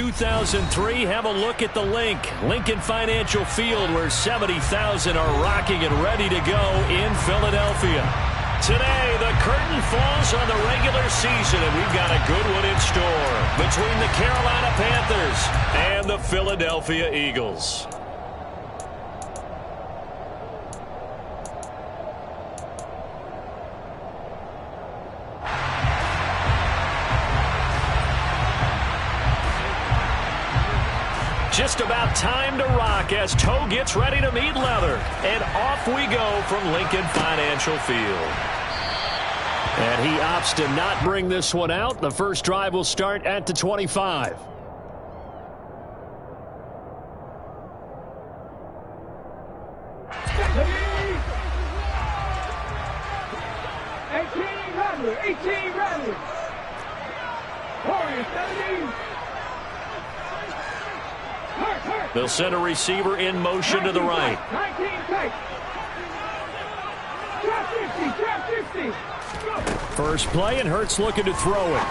2003, have a look at the Lincoln Financial Field, where 70,000 are rocking and ready to go in Philadelphia. Today, the curtain falls on the regular season, and we've got a good one in store between the Carolina Panthers and the Philadelphia Eagles. Just about time to rock as toe gets ready to meet leather. And off we go from Lincoln Financial Field. And he opts to not bring this one out. The first drive will start at the 25. They'll send a receiver in motion to the right. First play, and Hurts looking to throw it.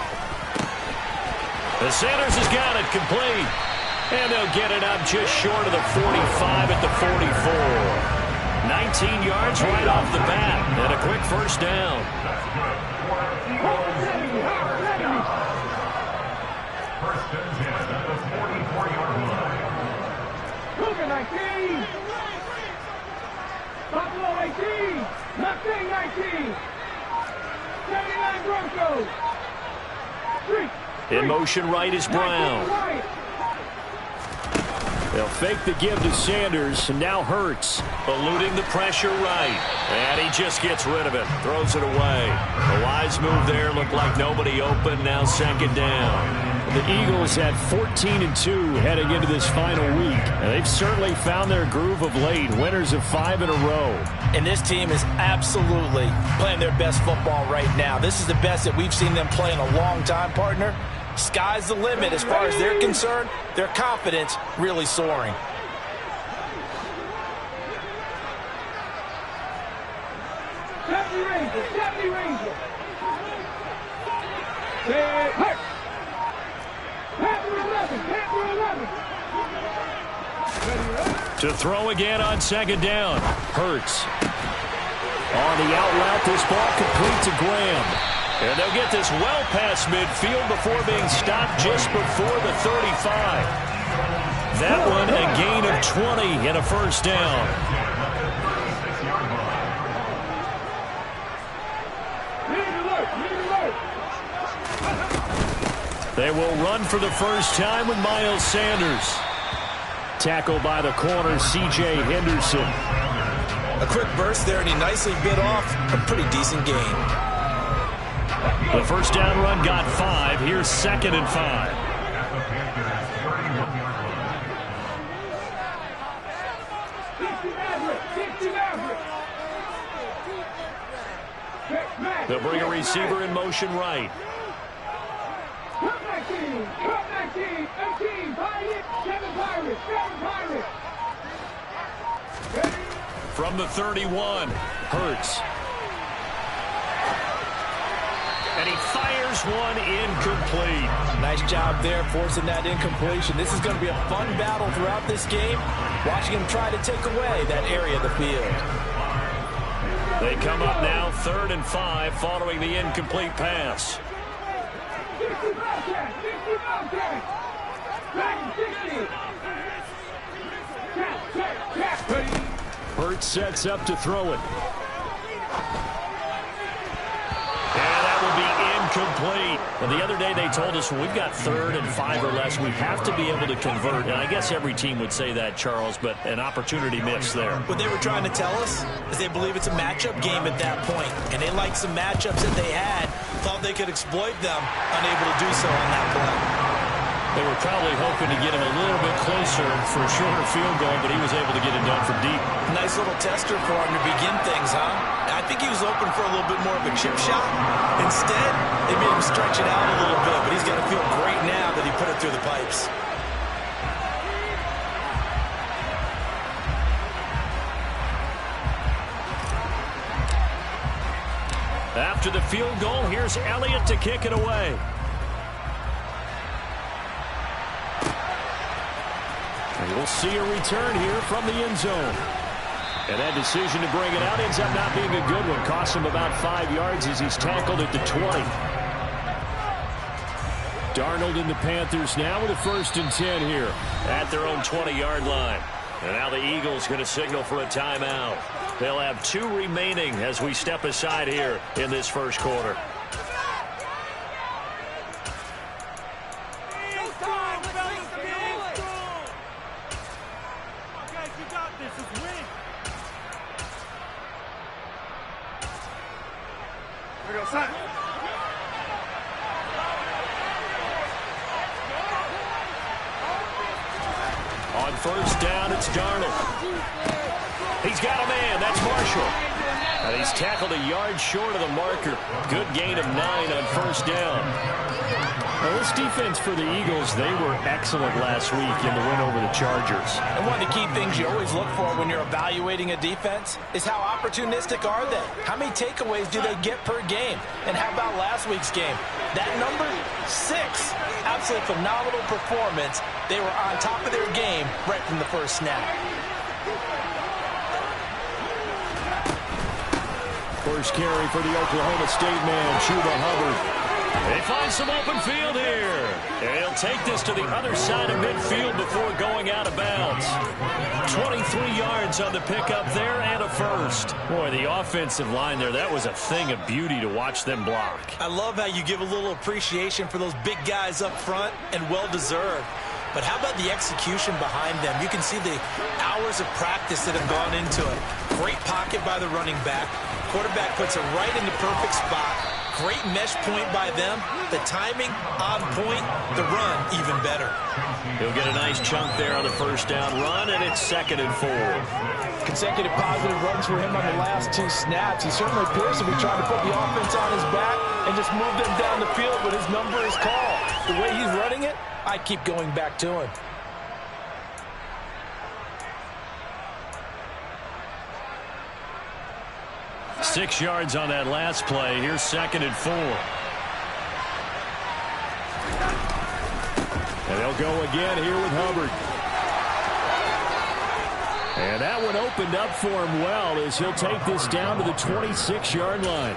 The Sanders has got it complete. And they'll get it up just short of the 45 at the 44. 19 yards right off the bat, and a quick first down. Buffalo 18, Mustang 19, 79 Broncos. In motion right is Brown. They'll fake the give to Sanders, and now Hurts eluding the pressure right. And he just gets rid of it, throws it away. A wise move there, looked like nobody open, now second down. The Eagles at 14-2 heading into this final week. And they've certainly found their groove of late, winners of 5 in a row. And this team is absolutely playing their best football right now. This is the best that we've seen them play in a long time, partner. Sky's the limit as far as they're concerned. Their confidence really soaring. To throw again on second down. Hurts. On the out route, this ball complete to Graham. And they'll get this well past midfield before being stopped just before the 35. That one a gain of 20 and a first down. They will run for the first time with Miles Sanders. Tackled by the corner, C.J. Henderson. A quick burst there, and he nicely bit off a pretty decent gain. The first down run got 5. Here's 2nd and 5. They'll bring a receiver in motion right. From the 31, Hurts. And he fires one incomplete. Nice job there forcing that incompletion. This is going to be a fun battle throughout this game. Watching him try to take away that area of the field. They come up now 3rd and 5 following the incomplete pass. Hurts sets up to throw it. And that will be incomplete. Well, the other day they told us when we've got 3rd and 5 or less, we have to be able to convert. And I guess every team would say that, Charles, but an opportunity missed there. What they were trying to tell us is they believe it's a matchup game at that point. And they liked some matchups that they had, thought they could exploit them, unable to do so on that play. They were probably hoping to get him a little bit closer for a shorter field goal, but he was able to get it done from deep. Nice little tester for him to begin things, huh? I think he was open for a little bit more of a chip shot. Instead, they made him stretch it out a little bit, but he's going to feel great now that he put it through the pipes. After the field goal, here's Elliott to kick it away. And we'll see a return here from the end zone. And that decision to bring it out ends up not being a good one. Costs him about 5 yards as he's tackled at the 20. Darnold and the Panthers now with a 1st and 10 here at their own 20-yard line. And now the Eagles going to signal for a timeout. They'll have 2 remaining as we step aside here in this first quarter. On 1st down, it's Darnold. He's got a man. That's Marshall. And he's tackled a yard short of the marker. Good gain of 9 on 1st down. Now, this defense for the Eagles, they were excellent last week in the win over the Chargers. And one of the key things you always look for when you're evaluating a defense is how opportunistic are they? How many takeaways do they get per game? And how about last week's game? That number, 6. Absolutely phenomenal performance. They were on top of their game right from the first snap. First carry for the Oklahoma State man, Chuba Hubbard. They find some open field here. And he'll take this to the other side of midfield before going out of bounds. 23 yards on the pickup there and a 1st. Boy, the offensive line there, that was a thing of beauty to watch them block. I love how you give a little appreciation for those big guys up front, and well-deserved. But how about the execution behind them? You can see the hours of practice that have gone into it. Great pocket by the running back. Quarterback puts it right in the perfect spot. Great mesh point by them. The timing on point. The run even better. He'll get a nice chunk there on the 1st down run, and it's 2nd and 4. Consecutive positive runs for him on the last 2 snaps. He certainly appears to be trying to put the offense on his back and just move them down the field, but his number is called. The way he's running it, I keep going back to him. Six yards on that last play. Here's 2nd and 4. And they'll go again here with Hubbard. And that one opened up for him well as he'll take this down to the 26-yard line.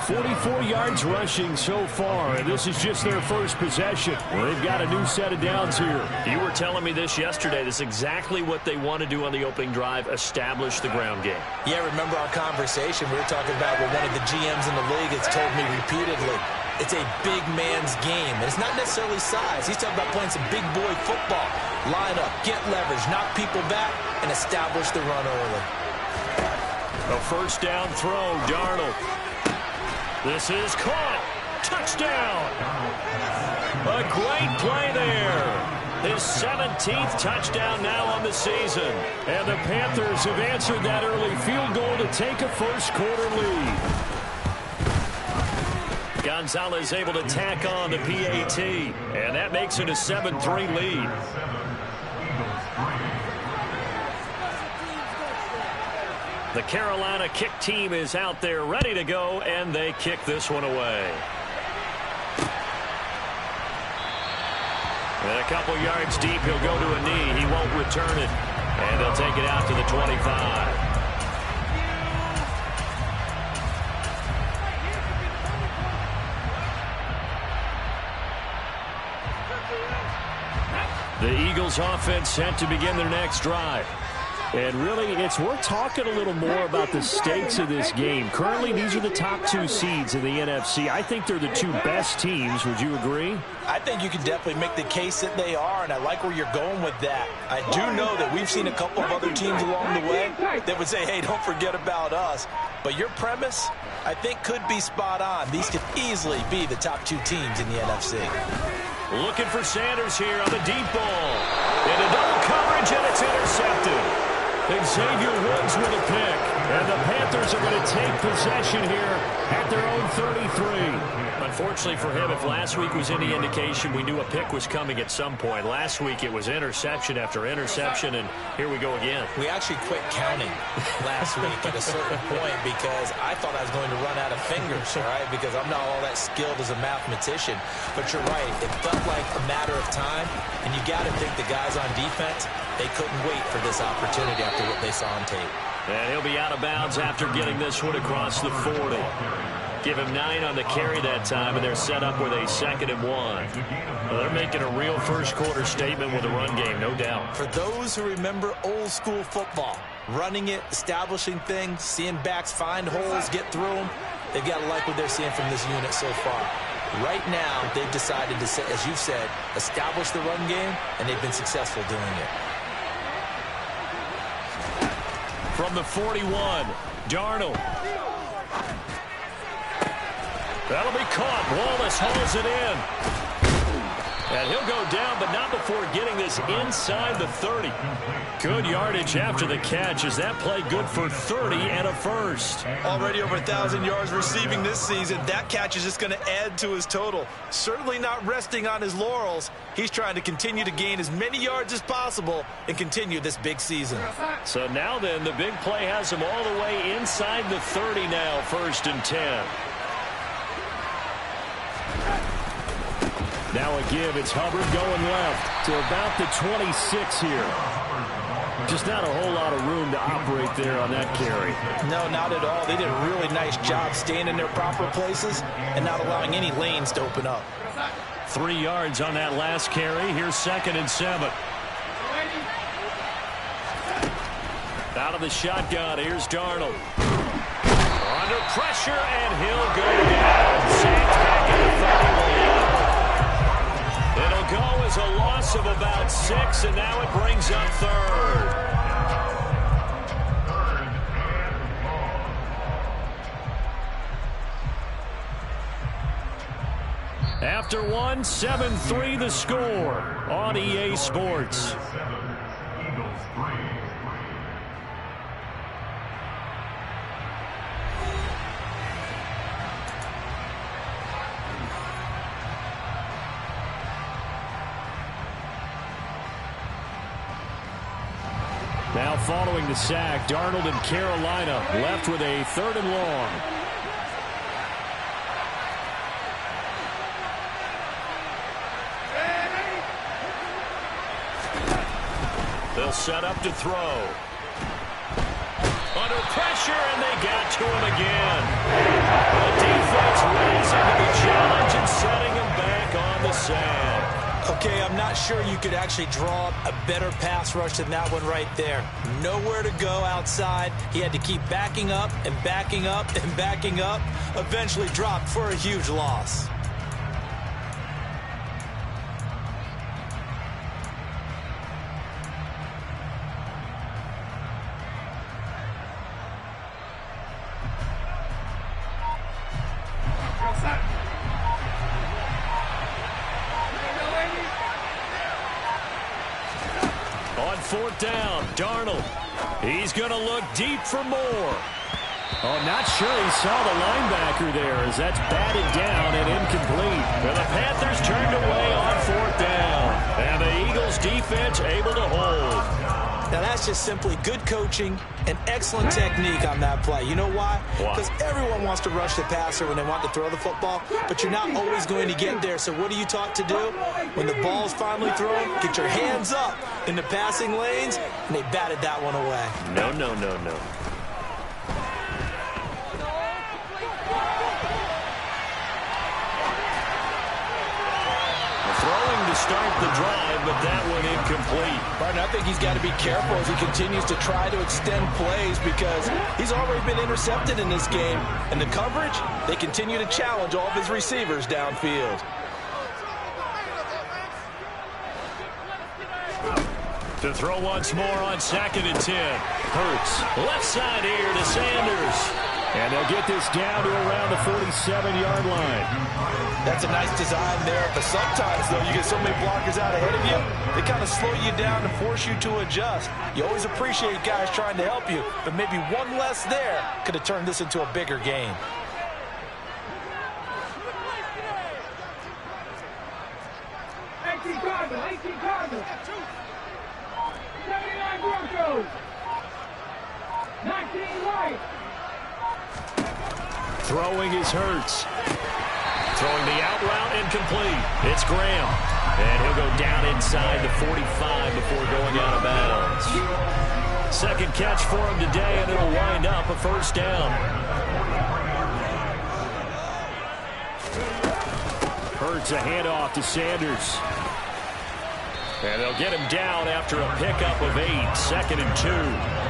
44 yards rushing so far, and this is just their first possession. Well, they've got a new set of downs here. You were telling me this yesterday. This is exactly what they want to do on the opening drive, establish the ground game. Yeah, remember our conversation we were talking about with one of the GMs in the league has told me repeatedly. It's a big man's game, and it's not necessarily size. He's talking about playing some big boy football. Line up, get leverage, knock people back, and establish the run early. A 1st down throw, Darnold. This is caught. Touchdown. A great play there. His 17th touchdown now on the season. And the Panthers have answered that early field goal to take a first quarter lead. Gonzalez able to tack on the PAT, and that makes it a 7-3 lead. The Carolina kick team is out there ready to go, and they kick this one away. And a couple yards deep, he'll go to a knee. He won't return it, and they'll take it out to the 25. The Eagles offense set to begin their next drive. And really, it's worth talking a little more about the stakes of this game. Currently, these are the top 2 seeds in the NFC. I think they're the 2 best teams. Would you agree? I think you can definitely make the case that they are, and I like where you're going with that. I do know that we've seen a couple of other teams along the way that would say, hey, don't forget about us. But your premise, I think, could be spot on. These could easily be the top 2 teams in the NFC. Looking for Sanders here on the deep ball. Into double coverage, and it's intercepted. Xavier Woods with a pick. And the Panthers are going to take possession here at their own 33. Unfortunately for him, if last week was any indication, we knew a pick was coming at some point. Last week it was interception after interception, and here we go again. We actually quit counting last week at a certain point because I thought I was going to run out of fingers, all right, because I'm not all that skilled as a mathematician. But you're right, it felt like a matter of time, and you got to think the guys on defense, they couldn't wait for this opportunity after what they saw on tape. And he'll be out of bounds after getting this one across the 40. Give him 9 on the carry that time, and they're set up with a 2nd and 1. Well, they're making a real first-quarter statement with a run game, no doubt. For those who remember old-school football, running it, establishing things, seeing backs find holes, get through them, they've got to like what they're seeing from this unit so far. Right now, they've decided to, as you've said, establish the run game, and they've been successful doing it. From the 41, Darnold. That'll be caught. Wallace hauls it in. And he'll go down, but not before getting this inside the 30. Good yardage after the catch. Is that play good for 30 and a first? Already over 1,000 yards receiving this season. That catch is just going to add to his total. Certainly not resting on his laurels. He's trying to continue to gain as many yards as possible and continue this big season. So now then, the big play has him all the way inside the 30 now, 1st and 10. Now a give. It's Hubbard going left to about the 26 here. Just not a whole lot of room to operate there on that carry. No, not at all. They did a really nice job staying in their proper places and not allowing any lanes to open up. 3 yards on that last carry. Here's 2nd and 7. Out of the shotgun. Here's Darnold. Under pressure, and he'll go down. Sacked back at the 31. It'll go as a loss of about 6, and now it brings up 3rd. After 1, 7-3 the score on EA Sports. Now following the sack, Darnold and Carolina left with a 3rd and long. They'll set up to throw. Under pressure, and they got to him again. The defense runs into the challenge and setting him back on the sand. Okay, I'm not sure you could actually draw up a better pass rush than that one right there. Nowhere to go outside. He had to keep backing up and backing up and backing up. Eventually dropped for a huge loss. On 4th down, Darnold. He's going to look deep for more. Oh, not sure he saw the linebacker there as that's batted down and incomplete. And the Panthers turned away on 4th down. And the Eagles defense able to hold. Now, that's just simply good coaching and excellent technique on that play. You know why? Because everyone wants to rush the passer when they want to throw the football, but you're not always going to get there. So what are you taught to do? When the ball's finally thrown, get your hands up in the passing lanes, and they batted that one away. No, no, no, no. Throwing to start the drive, but that one incomplete. Martin, I think he's got to be careful as he continues to try to extend plays because he's already been intercepted in this game. And the coverage, they continue to challenge all of his receivers downfield. To throw once more on 2nd and 10. Hurts. Left side here to Sanders. And they'll get this down to around the 47-yard line. That's a nice design there, but sometimes, though, you get so many blockers out ahead of you, they kind of slow you down and force you to adjust. You always appreciate guys trying to help you, but maybe one less there could have turned this into a bigger game. 18 Cardinals, 18 Cardinals. 79 Broncos. 19 right. Throwing is Hurts. Throwing the out route incomplete. It's Graham. And he'll go down inside the 45 before going out of bounds. Second catch for him today, and it'll wind up a first down. Hurts a handoff to Sanders. And they'll get him down after a pickup of 8. 2nd and 2.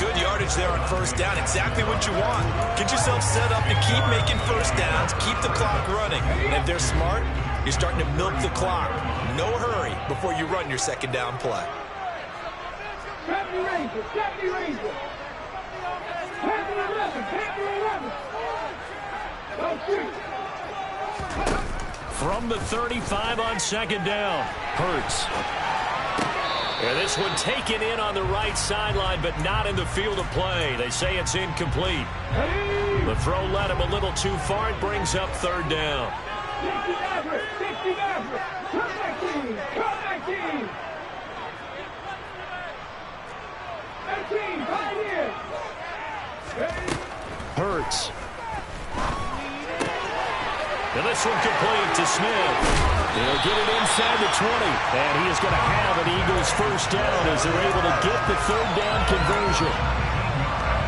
Good yardage there on first down. Exactly what you want. Get yourself set up to keep making first downs, keep the clock running. And if they're smart, you're starting to milk the clock. No hurry before you run your second down play. Captain Ranger, Captain Ranger. Captain 11, Captain 11. Go shoot. From the 35 on second down, Hurts. And this one taken in on the right sideline, but not in the field of play. They say it's incomplete. The throw led him a little too far. It brings up third down. 60 average, 60 average. Come back team, come back team. 18, right here. Hurts. And this one complete to Smith. They'll get it inside the 20. And he is going to have an Eagles first down as they're able to get the third down conversion.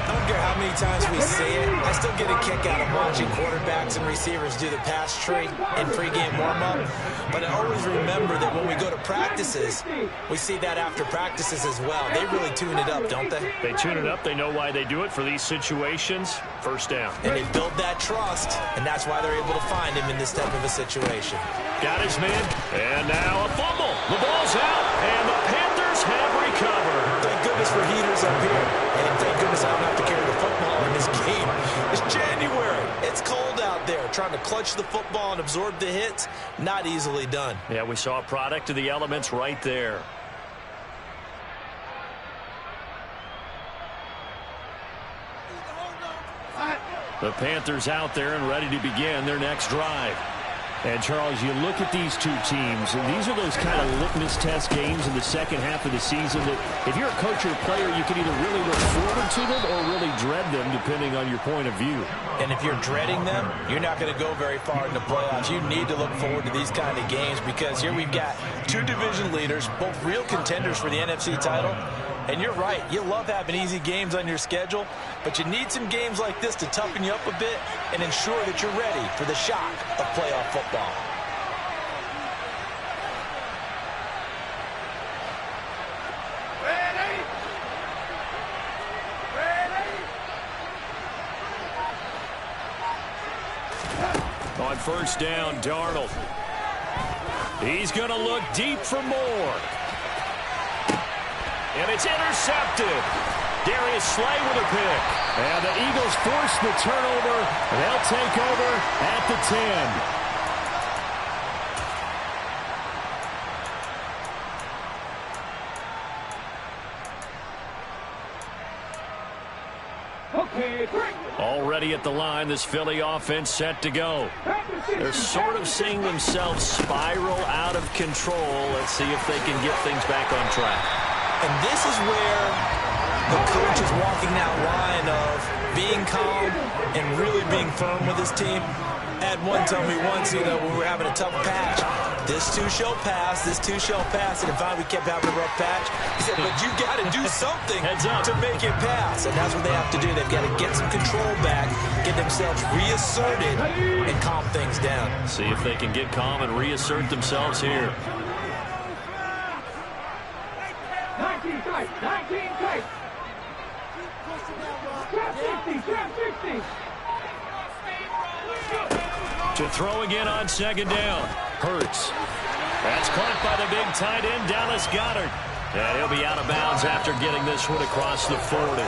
I don't care how many times we say it, I still get a kick out of watching quarterbacks and receivers do the pass tree in pregame warm-up. But I always remember that when we go to practices, we see that after practices as well. They really tune it up, don't they? They tune it up. They know why they do it for these situations. First down. And they build that trust, and that's why they're able to find him in this type of a situation. Got his man, and now a fumble. The ball's out, and the Panthers have recovered. Thank goodness for heaters up here, and thank goodness I don't have to carry the football in this game. It's January. It's cold out there. Trying to clutch the football and absorb the hits, not easily done. Yeah, we saw a product of the elements right there. The Panthers out there and ready to begin their next drive. And, Charles, you look at these two teams, and these are those kind of litmus test games in the second half of the season that if you're a coach or a player, you can either really look forward to them or really dread them, depending on your point of view. And if you're dreading them, you're not going to go very far in the playoffs. You need to look forward to these kind of games because here we've got two division leaders, both real contenders for the NFC title. And you're right, you love having easy games on your schedule, but you need some games like this to toughen you up a bit and ensure that you're ready for the shock of playoff football. On first down, Darnold. He's going to look deep for more. And it's intercepted. Darius Slay with a pick. And the Eagles force the turnover. They'll take over at the 10. Already at the line, this Philly offense set to go. They're sort of seeing themselves spiral out of control. Let's see if they can get things back on track. And this is where the coach is walking that line of being calm and really being firm with his team. Had one tell me once, when we were having a tough patch, this too shall pass, this too shall pass, and finally we kept having a rough patch. He said, but you got to do something to make it pass, and that's what they have to do. They've got to get some control back, get themselves reasserted, and calm things down. See if they can get calm and reassert themselves here. 19 tight, 19 tight. Trap 60, trap 60. To throw again on second down. Hurts. That's caught by the big tight end, Dallas Goedert. And he'll be out of bounds after getting this one across the 40.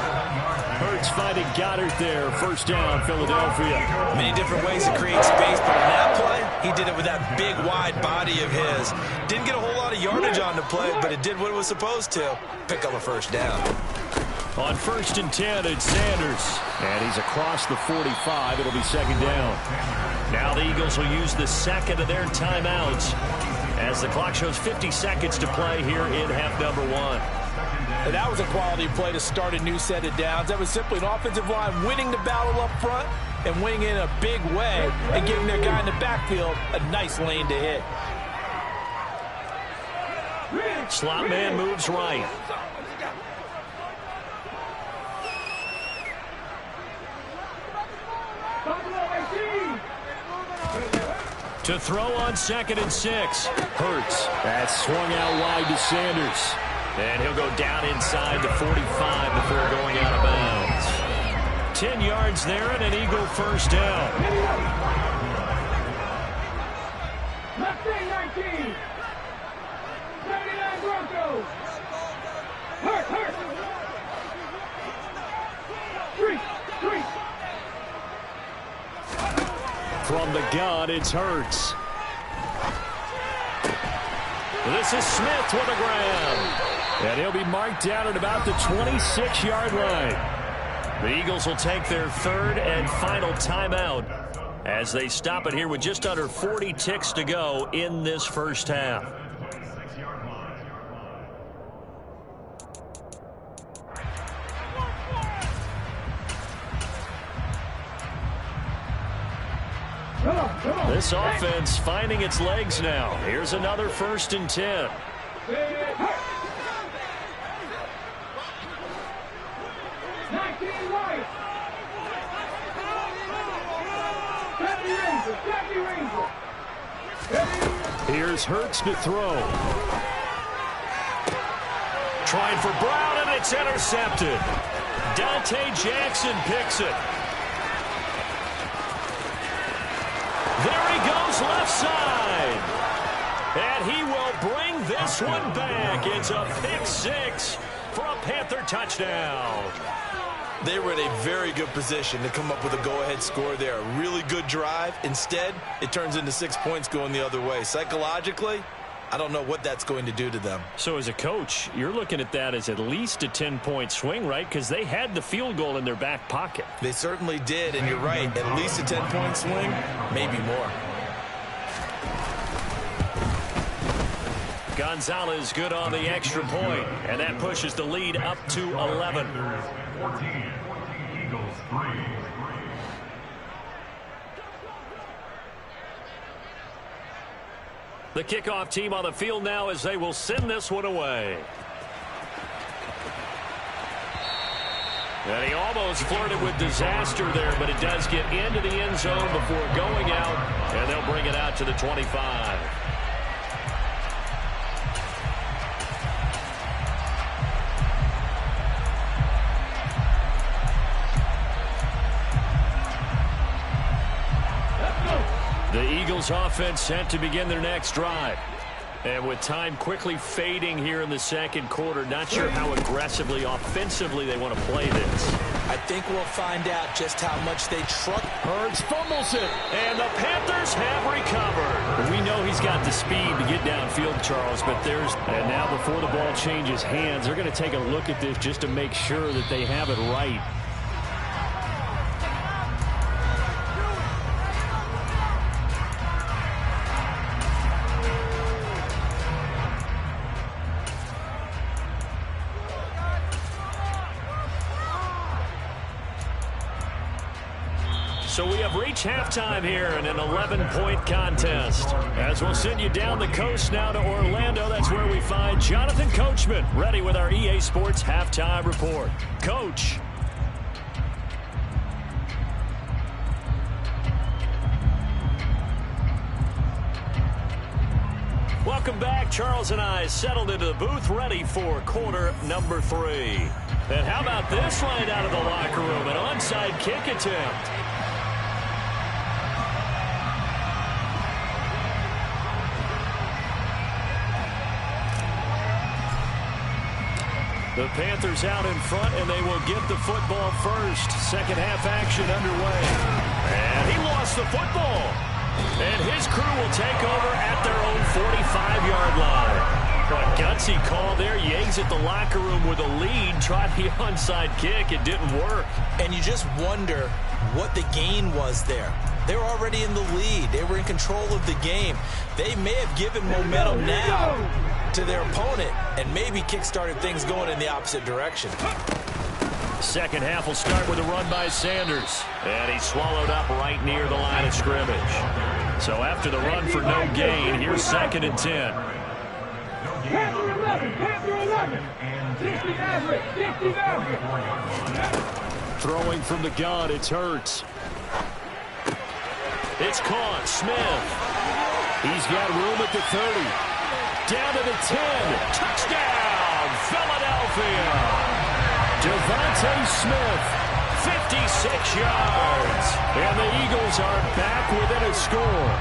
Hurts finding Goddard there. First down, Philadelphia. Many different ways to create space, but on that play, he did it with that big, wide body of his. Didn't get a whole lot of yardage on the play, but it did what it was supposed to. Pick up a first down. On 1st and 10, it's Sanders. And he's across the 45. It'll be second down. Now the Eagles will use the second of their timeouts as the clock shows 50 seconds to play here in half number 1. And that was a quality play to start a new set of downs. That was simply an offensive line winning the battle up front and winning in a big way and giving their guy in the backfield a nice lane to hit. Slot man moves right. To throw on 2nd and 6. Hurts. That's swung out wide to Sanders. And he'll go down inside the 45 before going out of bounds. 10 yards there and an Eagle first down. Left wing 19. 79 Broncos. Hurt. 3. From the gun, it's Hurts. This is Smith with a grab. And he'll be marked down at about the 26-yard line. The Eagles will take their third and final timeout as they stop it here with just under 40 ticks to go in this first half. This offense finding its legs now. Here's another 1st and 10. 19 right. Jackie Ranger. Here's Hurts to throw. Trying for Brown, and it's intercepted. Dante Jackson picks it. There he goes left side. And he will bring this one back. It's a pick 6 for a Panther touchdown. They were in a very good position to come up with a go-ahead score there. A really good drive. Instead, it turns into 6 points going the other way. Psychologically, I don't know what that's going to do to them. So as a coach, you're looking at that as at least a 10-point swing, right? Because they had the field goal in their back pocket. They certainly did, and you're right. At least a 10-point swing, maybe more. Gonzalez good on the extra point, and that pushes the lead up to 11. 14, Eagles 3. The kickoff team on the field now as they will send this one away. And he almost flirted with disaster there, but it does get into the end zone before going out, and they'll bring it out to the 25. The Eagles offense set to begin their next drive. And with time quickly fading here in the second quarter, not sure how aggressively, offensively they want to play this. I think we'll find out just how much they trust. Hurts fumbles it, and the Panthers have recovered. We know he's got the speed to get downfield, Charles, but and now before the ball changes hands, they're going to take a look at this just to make sure that they have it right. So we have reached halftime here in an 11-point contest. As we'll send you down the coast now to Orlando, that's where we find Jonathan Coachman, ready with our EA Sports Halftime Report. Coach. Welcome back. Charles and I settled into the booth, ready for quarter number 3. And how about this line out of the locker room? An onside kick attempt. The Panthers out in front, and they will get the football first. Second half action underway. And he lost the football. And his crew will take over at their own 45-yard line. A gutsy call there. You exit the locker room with a lead. Tried the onside kick. It didn't work. And you just wonder what the gain was there. They were already in the lead. They were in control of the game. They may have given momentum now to their opponent and maybe kick-started things going in the opposite direction. Second half will start with a run by Sanders. And he's swallowed up right near the line of scrimmage. So after the run for no gain, here's 2nd and 10. Panther 11, Panther 11. 60 average, 60 average. Throwing from the gun, it's Hurts. It's caught. Smith. He's got room at the 30. Down to the 10. Touchdown, Philadelphia. Devontae Smith, 56 yards. And the Eagles are back within a score.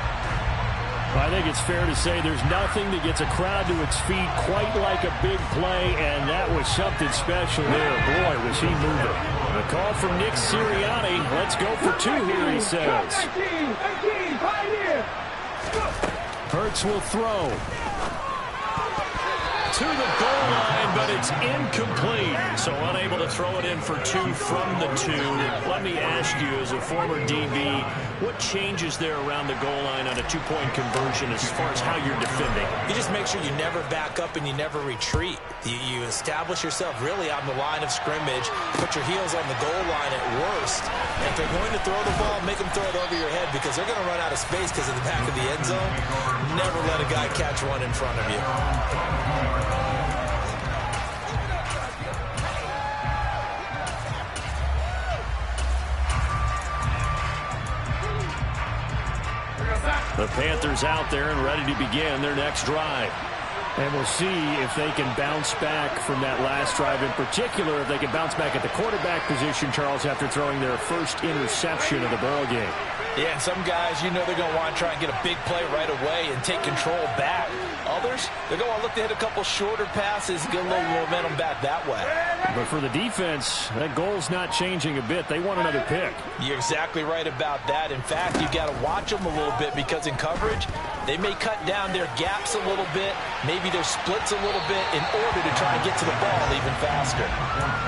I think it's fair to say there's nothing that gets a crowd to its feet quite like a big play, and that was something special there. Boy, was he moving. The call from Nick Sirianni. Let's go for 2 here, he says. 18, pioneer. Hurts will throw. To the goal line, but it's incomplete. So unable to throw it in for 2 from the 2. Let me ask you, as a former DB, what changes there around the goal line on a 2-point conversion as far as how you're defending? You just make sure you never back up and you never retreat. You establish yourself really on the line of scrimmage, put your heels on the goal line at worst. And if they're going to throw the ball, make them throw it over your head because they're going to run out of space because of the back of the end zone. Never let a guy catch one in front of you. The Panthers out there and ready to begin their next drive. And we'll see if they can bounce back from that last drive, in particular if they can bounce back at the quarterback position, Charles, after throwing their first interception of the ball game. Yeah, and some guys, you know they're going to want to try and get a big play right away and take control back. Others, they're going to look to hit a couple shorter passes, get a little momentum back that way. But for the defense, that goal's not changing a bit. They want another pick. You're exactly right about that. In fact, you've got to watch them a little bit because in coverage, they may cut down their gaps a little bit, maybe their splits a little bit in order to try and get to the ball even faster.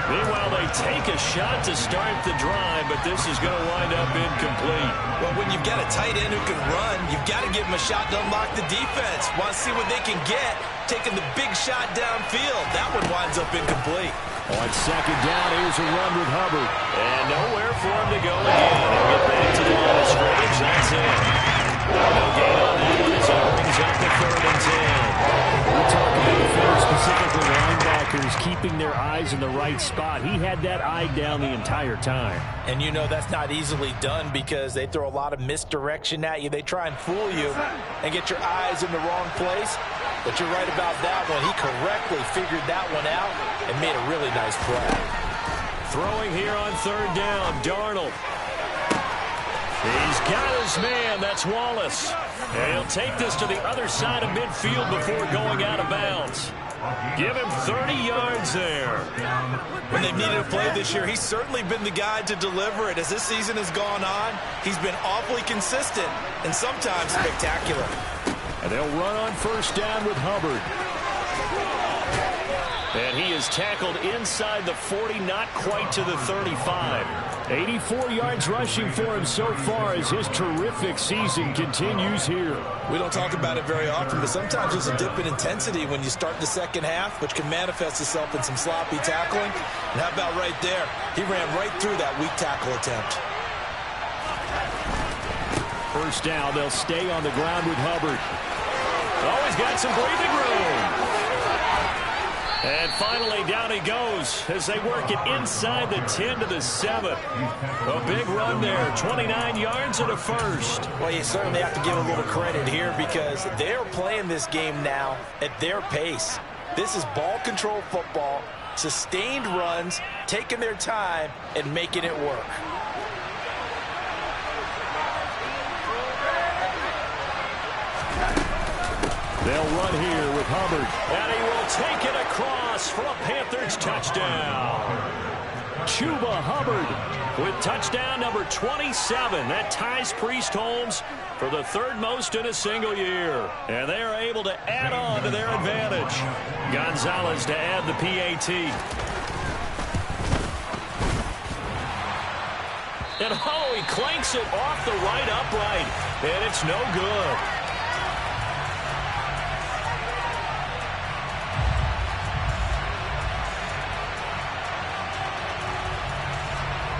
Meanwhile, they take a shot to start the drive, but this is going to wind up incomplete. Well, when you've got a tight end who can run, you've got to give him a shot to unlock the defense. Want to see what they can get, taking the big shot downfield. That one winds up incomplete. On second down, here's a run with Hubbard. And nowhere for him to go again. He'll get back to the line of scrimmage. That's it. No gain on that one, so it brings up the 3rd and 10. We're talking about defenders, specifically linebackers, keeping their eyes in the right spot. He had that eye down the entire time. And you know that's not easily done because they throw a lot of misdirection at you. They try and fool you and get your eyes in the wrong place. But you're right about that one. He correctly figured that one out and made a really nice play. Throwing here on 3rd down, Darnold. He's got his man. That's Wallace. And he'll take this to the other side of midfield before going out of bounds. Give him 30 yards there. When they've needed a play this year, he's certainly been the guy to deliver it. As this season has gone on, he's been awfully consistent and sometimes spectacular. And they'll run on 1st down with Hubbard. And he is tackled inside the 40, not quite to the 35. 84 yards rushing for him so far as his terrific season continues here. We don't talk about it very often, but sometimes there's a dip in intensity when you start the second half, which can manifest itself in some sloppy tackling. And how about right there? He ran right through that weak tackle attempt. 1st down, they'll stay on the ground with Hubbard. Oh, he's got some breathing room. And finally, down he goes as they work it inside the 10 to the 7. A big run there, 29 yards and a first. Well, you certainly have to give a little credit here because they're playing this game now at their pace. This is ball control football, sustained runs, taking their time, and making it work. They'll run here with Hubbard. And he will take it across for a Panthers touchdown. Chuba Hubbard with touchdown number 27. That ties Priest Holmes for the third most in a single year. And they are able to add on to their advantage. Gonzalez to add the PAT. And oh, he clanks it off the right upright. And it's no good.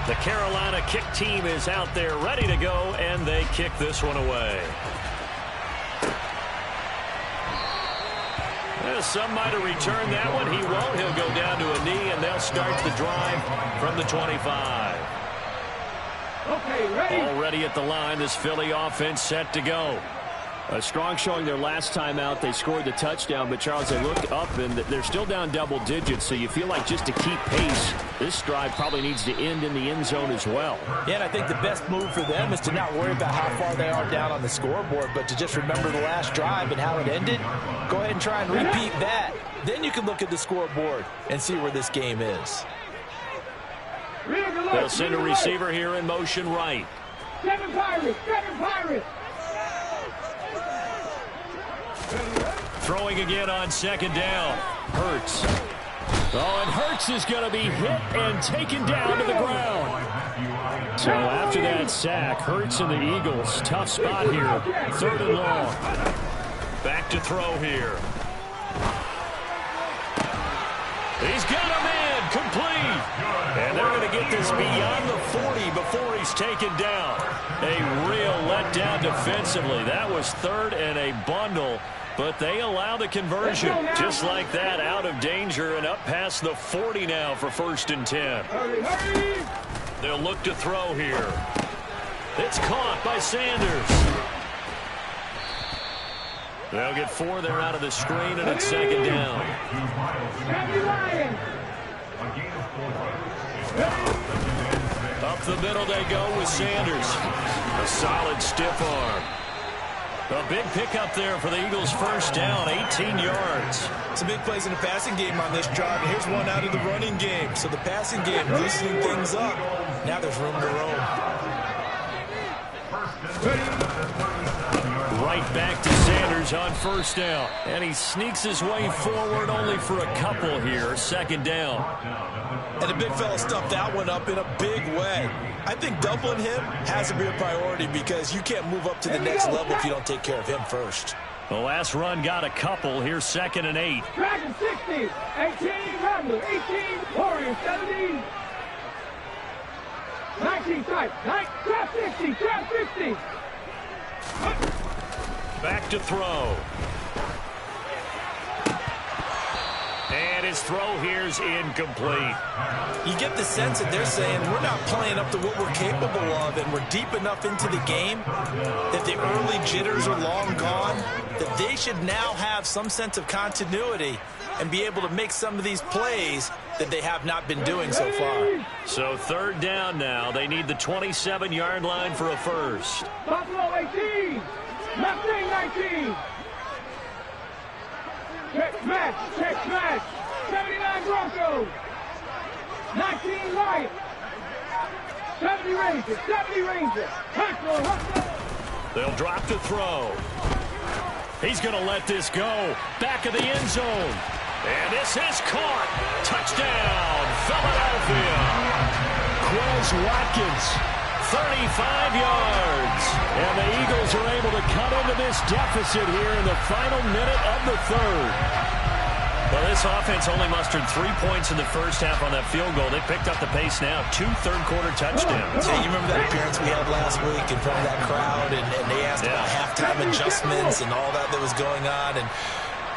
The Carolina kick team is out there ready to go, and they kick this one away. Some might have returned that one. He won't. He'll go down to a knee, and they'll start the drive from the 25. Okay, ready. Already at the line, this Philly offense set to go. A strong showing their last time out. They scored the touchdown, but Charles, they look up and they're still down double digits, so you feel like just to keep pace, this drive probably needs to end in the end zone as well. Yeah, and I think the best move for them is to not worry about how far they are down on the scoreboard, but to just remember the last drive and how it ended. Go ahead and try and repeat that. Then you can look at the scoreboard and see where this game is. They'll send a receiver here in motion right. Seven Pirates, seven Pirates. Throwing again on second down. Hurts. Oh, and Hurts is going to be hit and taken down to the ground. So after that sack, Hurts and the Eagles, tough spot here. Third and long. Back to throw here. He's got him in, complete. And they're going to get this beyond the 40 before he's taken down. A real letdown defensively. That was third and a bundle. But they allow the conversion. Just like that, out of danger and up past the 40 now for 1st and 10. Hurry. They'll look to throw here. It's caught by Sanders. They'll get 4 there out of the screen, and it's second down. Up the middle they go with Sanders. A solid stiff arm. A big pickup there for the Eagles' first down, 18 yards. Some big plays in the passing game on this drive. And here's one out of the running game. So the passing game loosening things up. Now there's room to roam. Right back to Sanders on first down. And he sneaks his way forward only for a couple here. Second down. And the big fella stuffed that one up in a big way. I think doubling him has to be a priority because you can't move up to the next level if you don't take care of him first. The last run got a couple. Here's 2nd and 8. Dragon 60, 18, Rambler, 18, Warriors 70, 19 strike, trap 60, trap 60. Back to throw. And his throw here's incomplete. You get the sense that they're saying we're not playing up to what we're capable of, and we're deep enough into the game that the early jitters are long gone, that they should now have some sense of continuity and be able to make some of these plays that they have not been doing so far. So third down now. They need the 27-yard line for a first. Buffalo 18, Mustang 19. Check smash, 79 Broncos, 19 Lions, 70 Rangers, hustle. They'll drop to throw. He's going to let this go. Back of the end zone. And this is caught. Touchdown, Philadelphia. Quez Watkins, 35 yards. And the Eagles are able to cut into this deficit here in the final minute of the third. Well, this offense only mustered 3 points in the first half on that field goal. They picked up the pace now. 2 third-quarter touchdowns. Yeah, you remember that appearance we had last week in front of that crowd, and they asked about halftime adjustments and all that was going on. And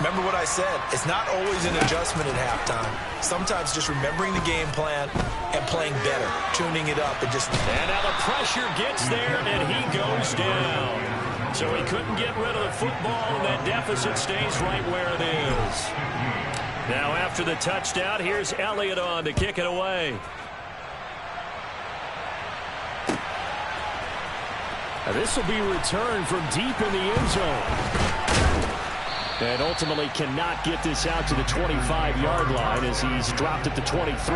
remember what I said. It's not always an adjustment at halftime. Sometimes just remembering the game plan and playing better, tuning it up, and just... And now the pressure gets there, and he goes down. So he couldn't get rid of the football, and that deficit stays right where it is. Now after the touchdown, here's Elliott on to kick it away. Now this will be returned from deep in the end zone. And ultimately cannot get this out to the 25-yard line as he's dropped at the 23.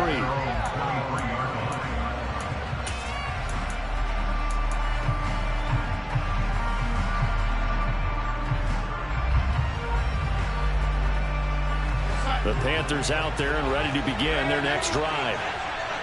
The Panthers out there and ready to begin their next drive.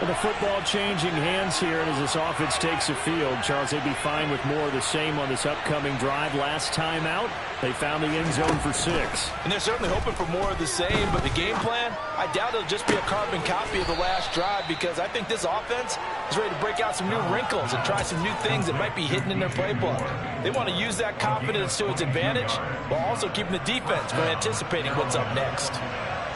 Well, the football changing hands here, and as this offense takes the field, Charles, they'd be fine with more of the same on this upcoming drive. Last time out, they found the end zone for 6. And they're certainly hoping for more of the same, but the game plan, I doubt it'll just be a carbon copy of the last drive, because I think this offense is ready to break out some new wrinkles and try some new things that might be hidden in their playbook. They want to use that confidence to its advantage while also keeping the defense from anticipating what's up next.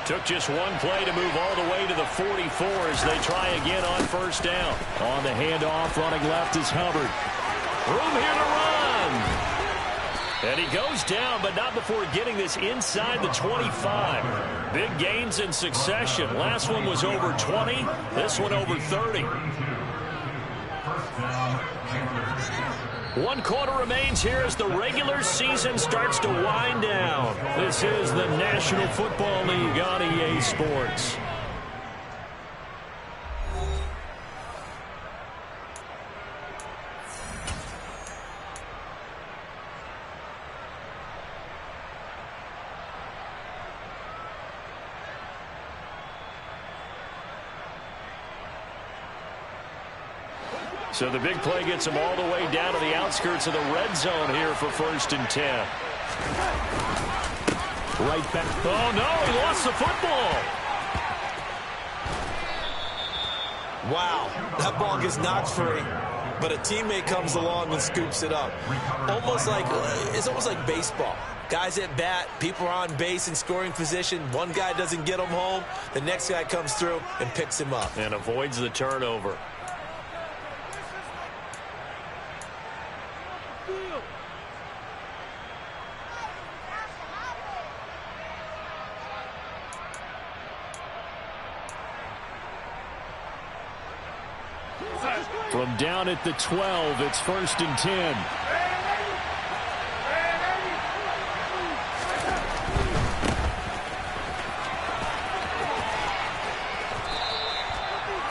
Took just one play to move all the way to the 44 as they try again on first down. On the handoff, running left is Hubbard. Room here to run. And he goes down, but not before getting this inside the 25. Big gains in succession. Last one was over 20. This one over 30. 1 quarter remains here as the regular season starts to wind down. This is the National Football League on EA Sports. So the big play gets him all the way down to the outskirts of the red zone here for 1st and 10. Right back. Oh, no, he lost the football. Wow, that ball gets knocked free, but a teammate comes along and scoops it up. It's almost like baseball. Guys at bat, people are on base in scoring position. One guy doesn't get him home. The next guy comes through and picks him up. And avoids the turnover. From down at the 12, it's 1st and 10.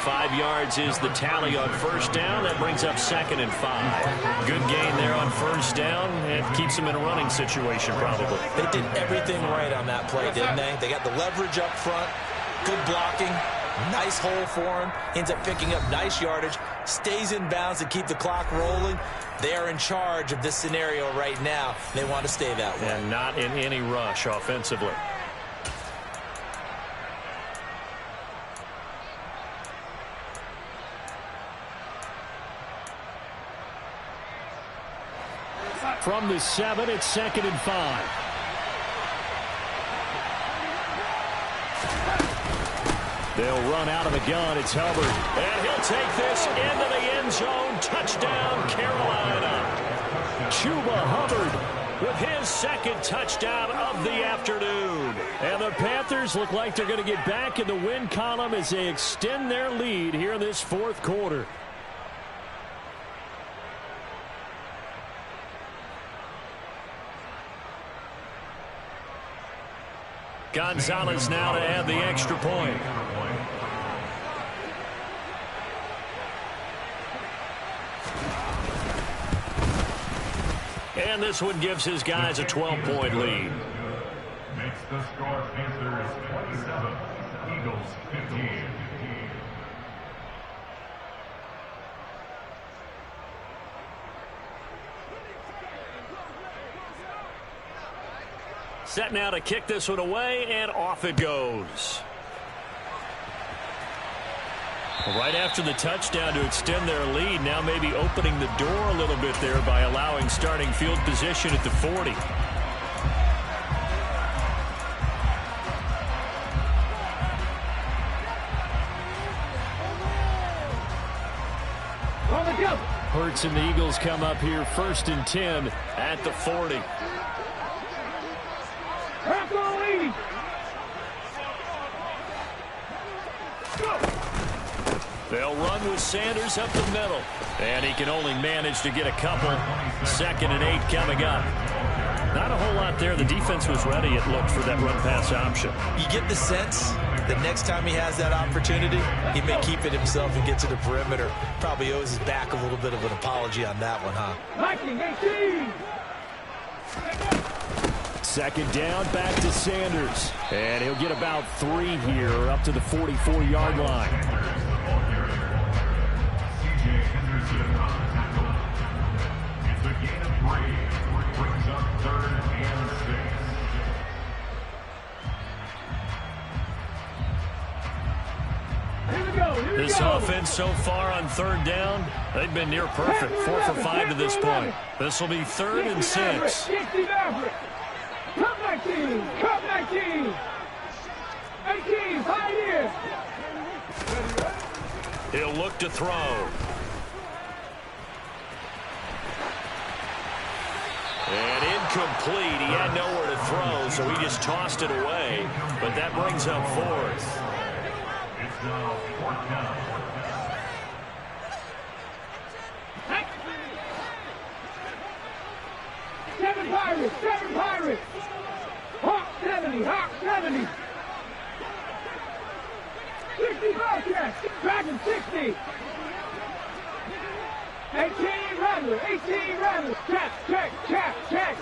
Five yards is the tally on first down. That brings up 2nd and 5. Good gain there on first down. It keeps them in a running situation probably. They did everything right on that play, didn't they? They got the leverage up front, good blocking, nice hole for him, ends up picking up nice yardage, stays in bounds to keep the clock rolling. They are in charge of this scenario right now. They want to stay that way. And not in any rush offensively. From the 7, it's 2nd and 5. They'll run out of the gun. It's Hubbard. And he'll take this into the end zone. Touchdown, Carolina. Chuba Hubbard with his 2nd touchdown of the afternoon. And the Panthers look like they're going to get back in the win column as they extend their lead here in this 4th quarter. Gonzalez now to add the extra point. And this one gives his guys a 12-point lead. Makes the score Panthers 27, Eagles 15. Set now to kick this one away, and off it goes. Right after the touchdown to extend their lead, now maybe opening the door a little bit there by allowing starting field position at the 40. Hurts and the Eagles come up here 1st and 10 at the 40. They'll run with Sanders up the middle. And he can only manage to get a couple. 2nd and 8 coming up. Not a whole lot there. The defense was ready, it looked, for that run-pass option. You get the sense that next time he has that opportunity, he may keep it himself and get to the perimeter. Probably owes his back a little bit of an apology on that one, huh? Viking 18. Second down, back to Sanders. And he'll get about 3 here, up to the 44-yard line. It's a gain of 3, which brings up 3rd and 6. Here we go. This offense so far on 3rd down, they've been near perfect. 4 for 5 to this point. This will be 3rd and 6. 60 Maverick. Come 19. Come 19. 18. Pioneer. He'll look to throw. And incomplete. He had nowhere to throw, so he just tossed it away. But that brings up 4th. It's now 4th down. Seven Pirates. 7 Pirates. Hawk 70. Hawk 70. 60 Bobcats. Dragon 60. 18 Rattler. 18 Rattler. Check.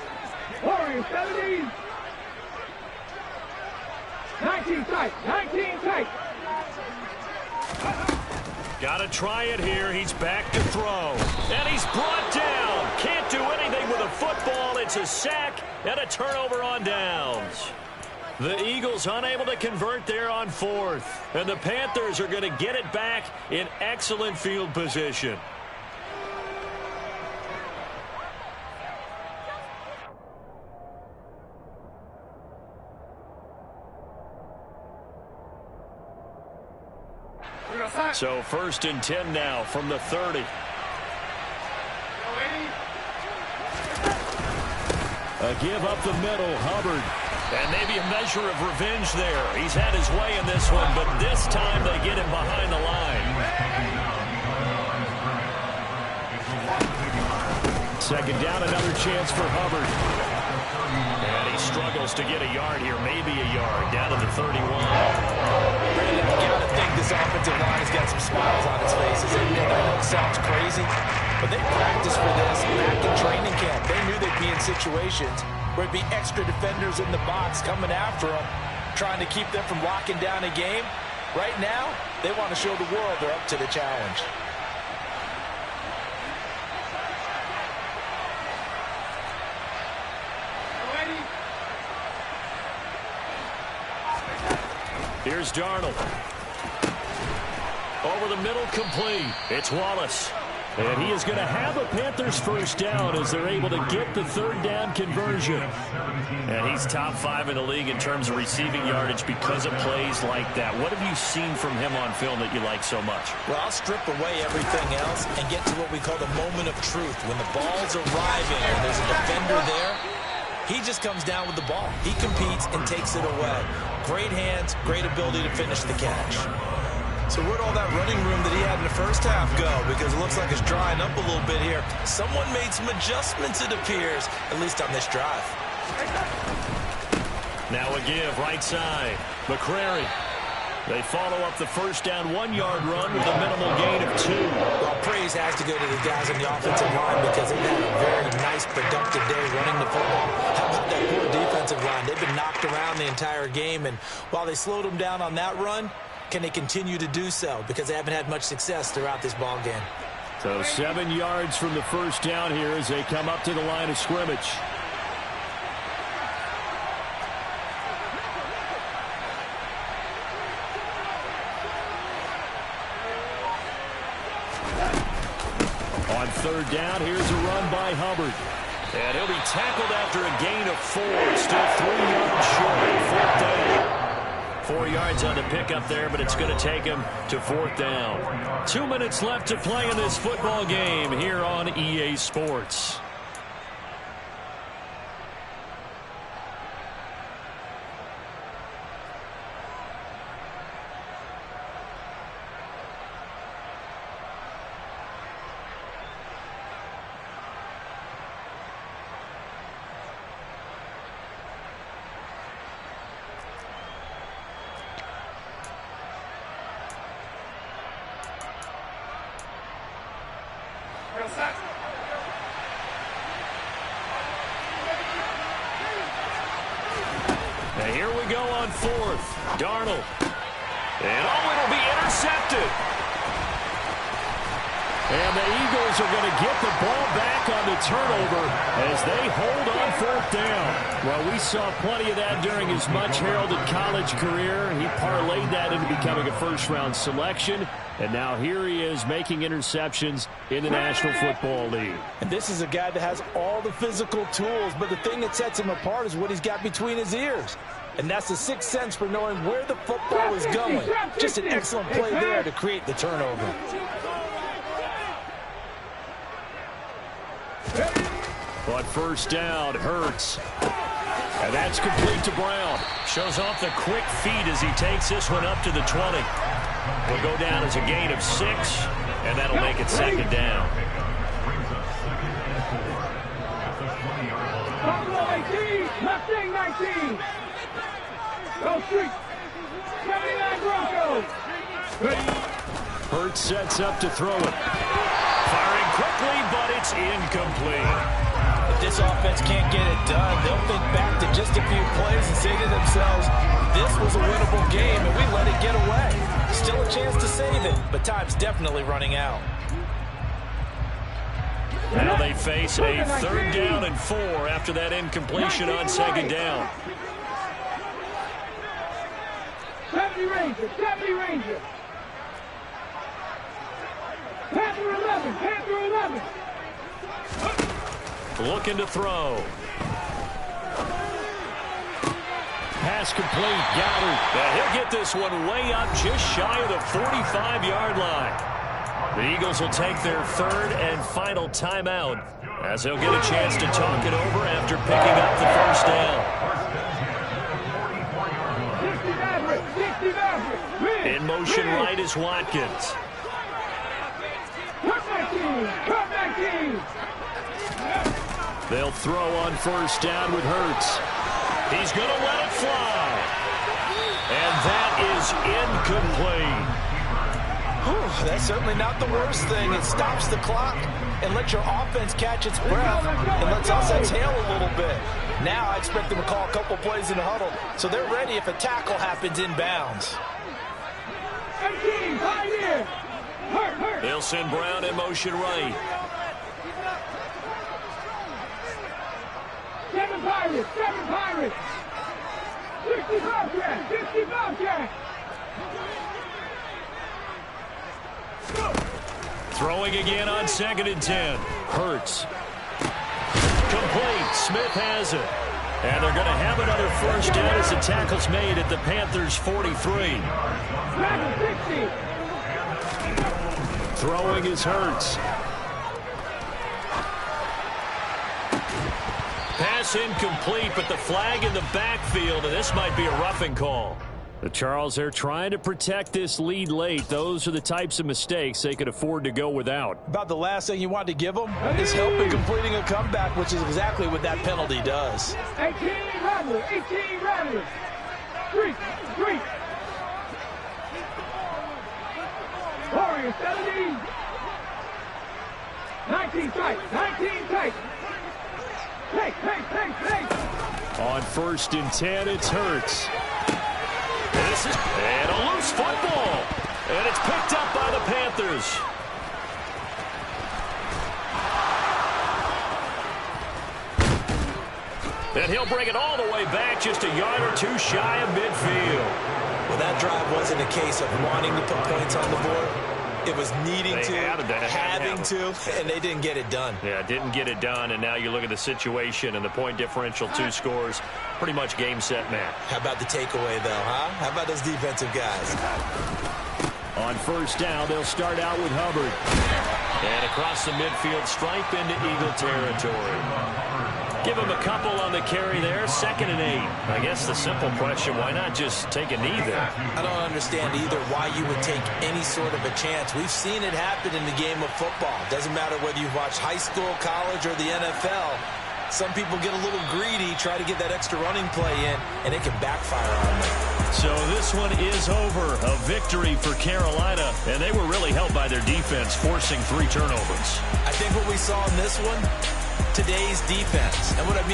Warrior 70. 19 tight. 19 tight. Got to try it here. He's back to throw. And he's brought down. Can't do anything with a football. It's a sack and a turnover on downs. The Eagles unable to convert there on 4th. And the Panthers are going to get it back in excellent field position. So 1st and 10 now from the 30. A give up the middle, Hubbard. And maybe a measure of revenge there. He's had his way in this one, but this time they get him behind the line. 2nd down, another chance for Hubbard. And he struggles to get a yard here, maybe a yard, down to the 31. Brandon, you gotta think this offensive line has got some smiles on its faces. And I know it sounds crazy, but they practiced for this back in training camp. They knew they'd be in situations where it'd be extra defenders in the box coming after them, trying to keep them from locking down a game. Right now, they want to show the world they're up to the challenge. Here's Darnold. Over the middle, complete. It's Wallace. And he is going to have a Panthers 1st down as they're able to get the 3rd down conversion. And he's top 5 in the league in terms of receiving yardage because of plays like that. What have you seen from him on film that you like so much? Well, I'll strip away everything else and get to what we call the moment of truth. When the ball's arriving and there's a defender there, he just comes down with the ball. He competes and takes it away. Great hands, great ability to finish the catch. So where'd all that running room that he had in the first half go? Because it looks like it's drying up a little bit here. Someone made some adjustments, it appears, at least on this drive. Now a give, right side. McCrary. They follow up the 1st down 1-yard run with a minimal gain of 2. Well, praise has to go to the guys on the offensive line because they've had a very nice, productive day running the football. How about that poor defensive line? They've been knocked around the entire game, and while they slowed them down on that run, can they continue to do so? Because they haven't had much success throughout this ball game. So 7 yards from the 1st down here as they come up to the line of scrimmage. On 3rd down, here's a run by Hubbard. And he'll be tackled after a gain of 4. Still 3 yards short. 4th down. 4 yards on the pickup there, but it's going to take him to 4th down. 2 minutes left to play in this football game here on EA Sports. And here we go on fourth. Darnold. And it'll be intercepted. And the Eagles are going to get the ball back on the turnover as they hold on fourth down. Well, we saw plenty of that during his much-heralded college career. He parlayed that into becoming a first-round selection. And now here he is making interceptions in the National Football League. And this is a guy that has all the physical tools, but the thing that sets him apart is what he's got between his ears. And that's the sixth sense for knowing where the football is going. Just an excellent play there to create the turnover. But first down, Hurts. And that's complete to Brown. Shows off the quick feet as he takes this one up to the 20. Will go down as a gain of 6, and that'll make it second down. Buffalo 18, Mustang 19. Go Street. 79 Broncos. Hurts sets up to throw it. Firing quickly, but it's incomplete. If this offense can't get it done, they'll think back to just a few plays and say to themselves, this was a winnable game, and we let it get away. Still a chance to save it, but time's definitely running out. Now they face a third down and 4 after that incompletion on second down. 70 Rangers, 70 Rangers. Panther 11, Panther 11. Looking to throw. Pass complete. Goddard. He'll get this one way up just shy of the 45-yard line. The Eagles will take their third and final timeout as they'll get a chance to talk it over after picking up the first down. 60 Maverick. In motion right is Watkins. Cut back team. They'll throw on first down with Hurts. He's going to let it fly. And that is incomplete. Whew, that's certainly not the worst thing. It stops the clock and lets your offense catch its breath and lets us exhale a little bit. Now I expect them to call a couple plays in the huddle so they're ready if a tackle happens inbounds. They'll send Brown in motion right. 7 Pirates, 7 Pirates. 60 Bobcats, 60 Bobcats. Throwing again on 2nd and 10. Hurts. Complete. Smith has it. And they're going to have another first down as the tackle's made at the Panthers' 43. 60. Throwing is Hurts. Pass incomplete, but the flag in the backfield, and this might be a roughing call. The Charles, they're trying to protect this lead late. Those are the types of mistakes they could afford to go without. About the last thing you want to give them is help in completing a comeback, which is exactly what that penalty does. 18 Rattlers, 18 Rattlers. 3. Warriors 17. 19 tight, 19 tight. Take. On 1st and 10, it's Hurts. And a loose football. And it's picked up by the Panthers. And he'll bring it all the way back just a yard or two shy of midfield. Well, that drive wasn't a case of wanting to put points on the board. It was needing to, having to, and they didn't get it done. Yeah, didn't get it done, and now you look at the situation and the point differential, 2 scores, pretty much game, set, match. How about the takeaway, though, huh? How about those defensive guys? On first down, they'll start out with Hubbard. And across the midfield stripe into Eagle territory. Give him a couple on the carry there, 2nd and 8. I guess the simple question, why not just take a knee there? I don't understand either why you would take any sort of a chance. We've seen it happen in the game of football. Doesn't matter whether you've watched high school, college, or the NFL. Some people get a little greedy, try to get that extra running play in, and it can backfire on them. So this one is over. A victory for Carolina, and they were really helped by their defense, forcing 3 turnovers. I think what we saw in this one, today's defense. And what I mean